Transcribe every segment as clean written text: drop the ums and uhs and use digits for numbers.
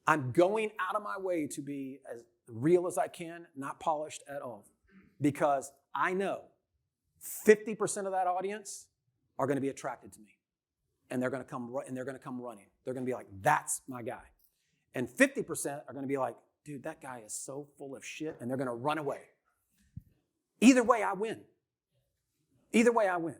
I'm going out of my way to be as real as I can, not polished at all, because I know 50% of that audience are going to be attracted to me, and they're going to come running. They're going to be like, "That's my guy," and 50% are going to be like, "Dude, that guy is so full of shit," and they're going to run away. Either way, I win. Either way, I win.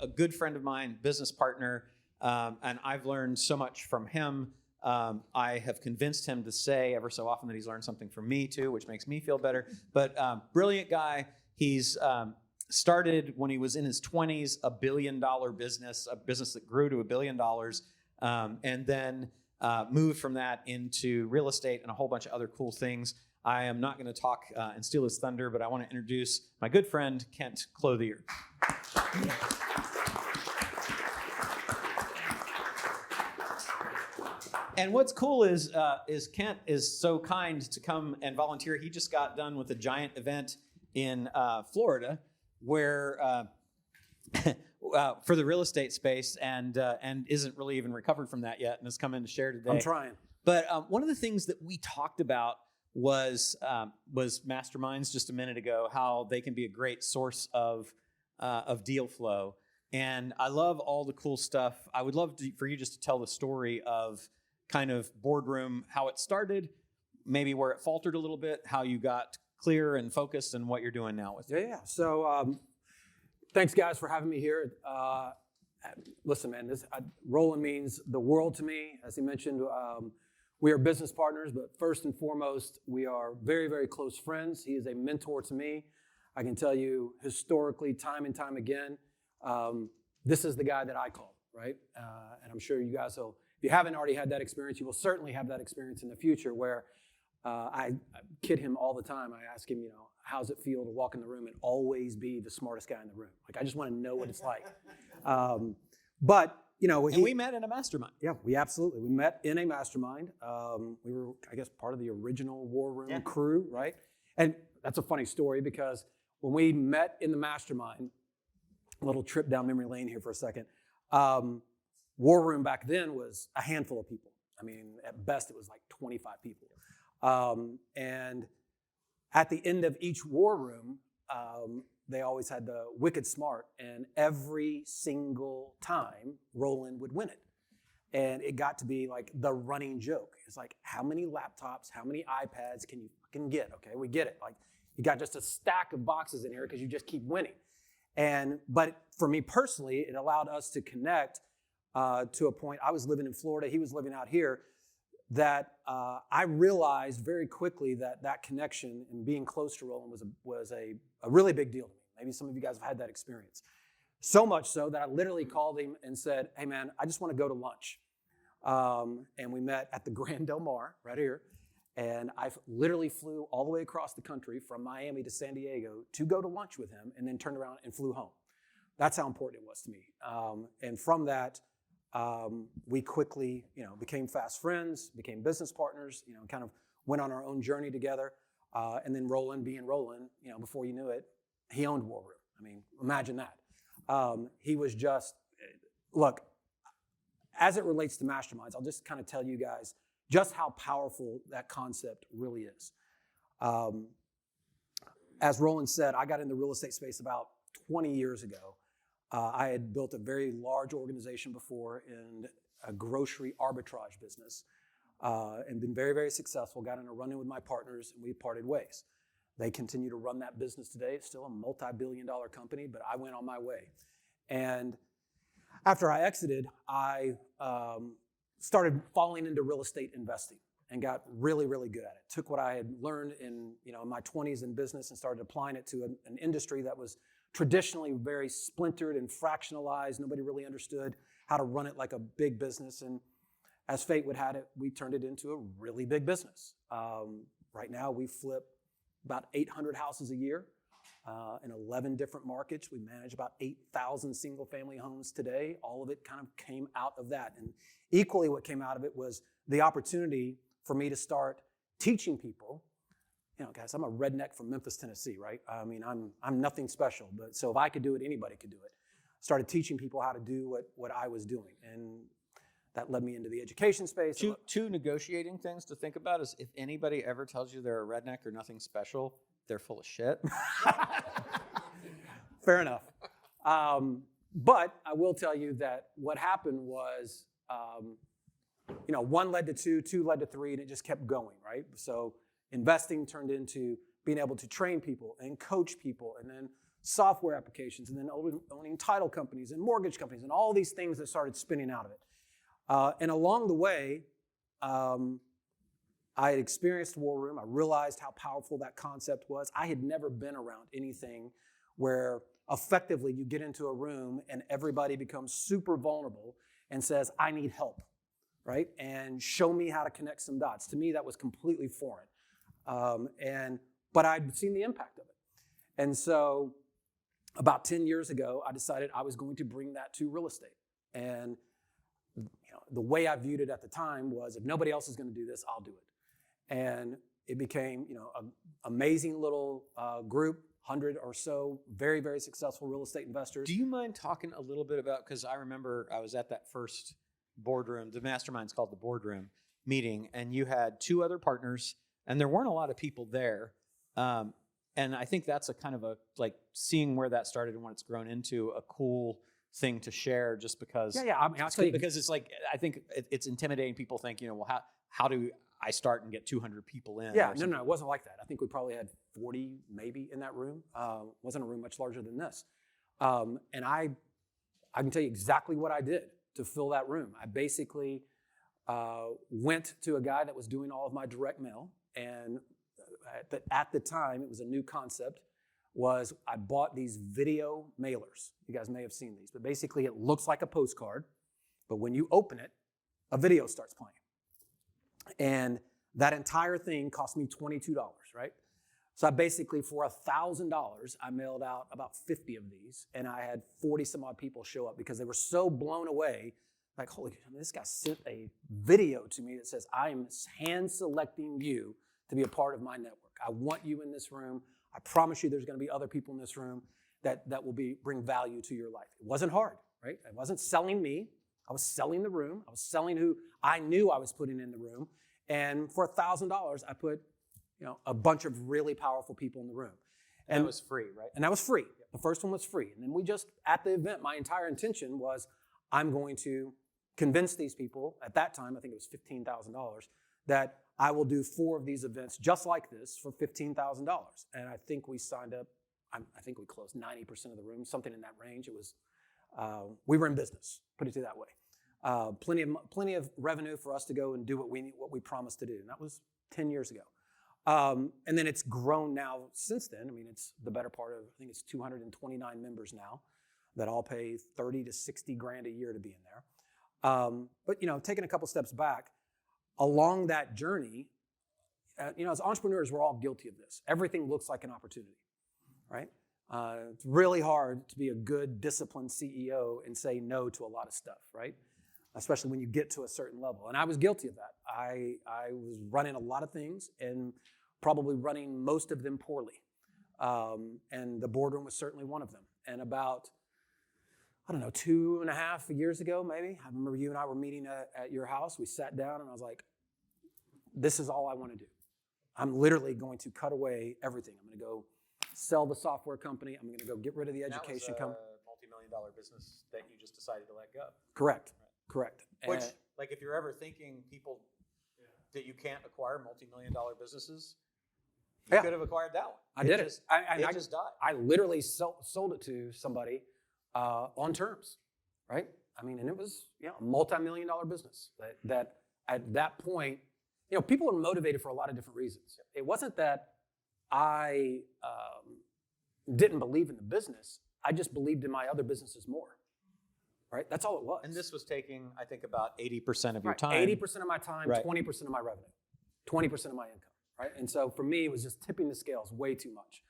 A good friend of mine, business partner, and I've learned so much from him. I have convinced him to say ever so often that he's learned something from me too, which makes me feel better. But brilliant guy. He's started when he was in his 20s, a $1 billion business, a business that grew to $1 billion, and then moved from that into real estate and a whole bunch of other cool things. I am not going to talk and steal his thunder, but I want to introduce my good friend, Kent Clothier. And what's cool is Kent is so kind to come and volunteer. He just got done with a giant event in Florida, where for the real estate space, and isn't really even recovered from that yet, and has come in to share today. I'm trying. But one of the things that we talked about was masterminds just a minute ago, how they can be a great source of deal flow. And I love all the cool stuff. I would love for you just to tell the story of kind of boardroom, how it started, maybe where it faltered a little bit, how you got clear and focused, and what you're doing now with it. Yeah. So thanks, guys, for having me here. Listen, man, Roland means the world to me. As he mentioned, we are business partners, but first and foremost, we are very, very close friends. He is a mentor to me. I can tell you historically, time and time again, this is the guy that I call, right? And I'm sure you guys will. If you haven't already had that experience, you will certainly have that experience in the future, where I kid him all the time. I ask him, how's it feel to walk in the room and always be the smartest guy in the room? Like, I just want to know what it's like. But, we met in a mastermind. Yeah, we met in a mastermind. We were, I guess, part of the original War Room crew, right? And that's a funny story, because when we met in the mastermind, a little trip down memory lane here for a second, War Room back then was a handful of people. I mean, at best, it was like 25 people. And at the end of each War Room, they always had the Wicked Smart, and every single time, Roland would win it. And it got to be like the running joke. It's like, how many laptops, how many iPads can you fucking get? Okay, we get it. Like, you got just a stack of boxes in here because you just keep winning. But for me personally, it allowed us to connect to a point. I was living in Florida, he was living out here, that I realized very quickly that connection and being close to Roland was a really big deal to me. Maybe some of you guys have had that experience. So much so that I literally called him and said, "Hey man, I just want to go to lunch." And we met at the Grand Del Mar right here. And I literally flew all the way across the country from Miami to San Diego to go to lunch with him, and then turned around and flew home. That's how important it was to me. And from that, we quickly, became fast friends, became business partners, kind of went on our own journey together. And then Roland, being Roland, before you knew it, he owned War Room. I mean, imagine that. He was just, look, as it relates to masterminds, I'll just kind of tell you guys just how powerful that concept really is. As Roland said, I got in the real estate space about 20 years ago. I had built a very large organization before in a grocery arbitrage business, and been very, very successful. Got in a run-in with my partners, and we parted ways. They continue to run that business today. It's still a multi-billion-dollar company, but I went on my way. And after I exited, I started falling into real estate investing and got really, really good at it. Took what I had learned in my 20s in business and started applying it to an industry that was traditionally very splintered and fractionalized. Nobody really understood how to run it like a big business. And as fate would have it, we turned it into a really big business. Right now, we flip about 800 houses a year in 11 different markets. We manage about 8,000 single-family homes today. All of it kind of came out of that. And equally what came out of it was the opportunity for me to start teaching people. Guys, I'm a redneck from Memphis, Tennessee, right? I mean, I'm nothing special, but so if I could do it, anybody could do it. started teaching people how to do what I was doing. And that led me into the education space. Two negotiating things to think about is if anybody ever tells you they're a redneck or nothing special, they're full of shit. Fair enough. But I will tell you that what happened was, one led to two led to three, and it just kept going, right? So investing turned into being able to train people and coach people, and then software applications, and then owning title companies and mortgage companies, and all these things that started spinning out of it. And along the way, I had experienced War Room. I realized how powerful that concept was. I had never been around anything where effectively you get into a room and everybody becomes super vulnerable and says, I need help, right? And show me how to connect some dots. To me, that was completely foreign. But I'd seen the impact of it. And so about 10 years ago, I decided I was going to bring that to real estate. And the way I viewed it at the time was, if nobody else is going to do this, I'll do it. And it became, an amazing little group, 100 or so very, very successful real estate investors. Do you mind talking a little bit about, because I remember I was at that first boardroom, the mastermind's called the boardroom meeting, and you had two other partners, and there weren't a lot of people there. And I think that's a kind of seeing where that started and what it's grown into, a cool thing to share, just because. Yeah. I mean, because it's I think it's intimidating. People think, well, how do I start and get 200 people in? Yeah, no, it wasn't like that. I think we probably had 40 maybe in that room. Wasn't a room much larger than this. And I can tell you exactly what I did to fill that room. I basically went to a guy that was doing all of my direct mail, and at the time, it was a new concept, was I bought these video mailers. You guys may have seen these, but basically it looks like a postcard, but when you open it, a video starts playing. And that entire thing cost me $22, right? So I basically, for $1,000, I mailed out about 50 of these, and I had 40 some odd people show up because they were so blown away. Like, holy, this guy sent a video to me that says, I am hand selecting you to be a part of my network. I want you in this room. I promise you there's going to be other people in this room that will bring value to your life. It wasn't hard, right? I wasn't selling me. I was selling the room. I was selling who I knew I was putting in the room. And for $1,000, I put, a bunch of really powerful people in the room. And that was free, right? And that was free. Yep. The first one was free. And then at the event, my entire intention was, I'm going to convince these people, at that time, I think it was $15,000, that I will do 4 of these events just like this for $15,000. And I think we signed up, I think we closed 90% of the room, something in that range. It was, we were in business, put it that way. Plenty of revenue for us to go and do what we promised to do. And that was 10 years ago. And then it's grown now since then. I mean, it's the better part of, I think it's 229 members now that all pay 30 to 60 grand a year to be in there. But taking a couple steps back, along that journey, as entrepreneurs, we're all guilty of this. Everything looks like an opportunity, right? It's really hard to be a good, disciplined CEO and say no to a lot of stuff, right? Especially when you get to a certain level. And I was guilty of that. I was running a lot of things and probably running most of them poorly. And the boardroom was certainly one of them. And about, 2.5 years ago, maybe, I remember you and I were meeting at your house. We sat down and I was like, this is all I want to do. I'm literally going to cut away everything. I'm going to go sell the software company. I'm going to go get rid of the education company. That was a multi-million-dollar business that you just decided to let go. Correct. Correct. Which, if you're ever thinking people that you can't acquire multi-million-dollar businesses, you could have acquired that one. I did it. It just died. I literally sold it to somebody on terms, right? I mean, and it was a multi-million-dollar business that at that point, people are motivated for a lot of different reasons. It wasn't that I didn't believe in the business. I just believed in my other businesses more. Right? That's all it was. And this was taking, I think, about 80% of your time. 80% of my time, right. 20% of my revenue, 20% of my income, right? And so for me, it was just tipping the scales way too much.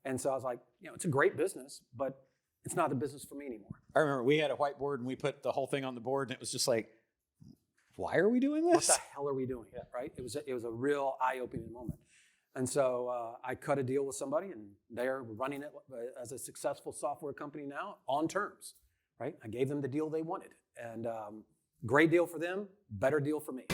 And so I was like, it's a great business, but it's not the business for me anymore. I remember we had a whiteboard and we put the whole thing on the board and it was just like, why are we doing this? What the hell are we doing? Yeah. Right? It was a real eye-opening moment. And so I cut a deal with somebody and they're running it as a successful software company now on terms. right? I gave them the deal they wanted. And great deal for them, better deal for me.